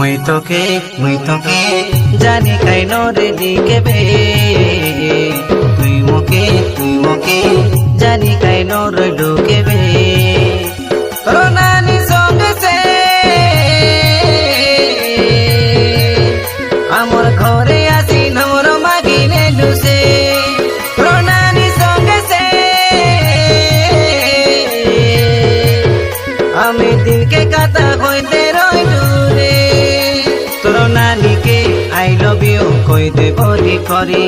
মুই তোকে জানি কাই নরে দিকেবে তুই মোকে জানি কাই নরে ঢুকেবে তোর নানি সঙ্গে সে আমার ঘরে আসি নমর মাগিনে ডুসে তোর নানি সঙ্গে সে আমি দিনকে কাটা হইতে রইলু রে তোর নানিকে আই লভ ইউ কইতে বলি করি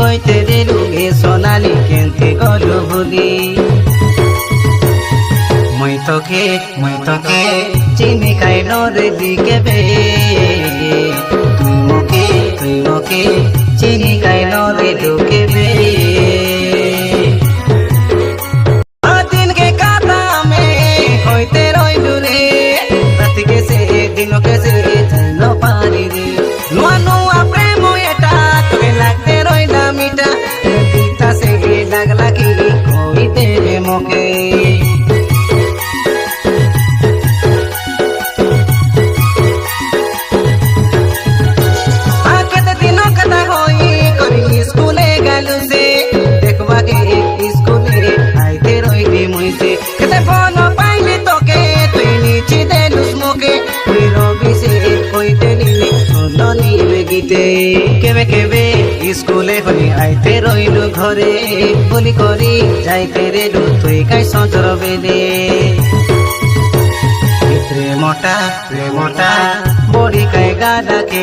কইতে দিলু গে সোনালি কেনতে গলু ভুলি মুই তোকে চিনি কাই নরে দিকেবে তুই মোকে চিনি কাই নরে ঢুকেবে দিনকে কাটা মে হইতে রইলু রে রাতি কেসে দিন কেসে জান পারি রে নুয়া নুয়া প্রেম এটা তোকে লাগতে রইলা মিটা দিতা সে লাগলা কি কইতে রে মোকে কেবে কেবে স্কুলে হলি আইতে রইলু ঘরে বলি করি যাইতে রেলু তুই কাই সজর বেদে প্রেমটা বড়ি কাই গা ডাকে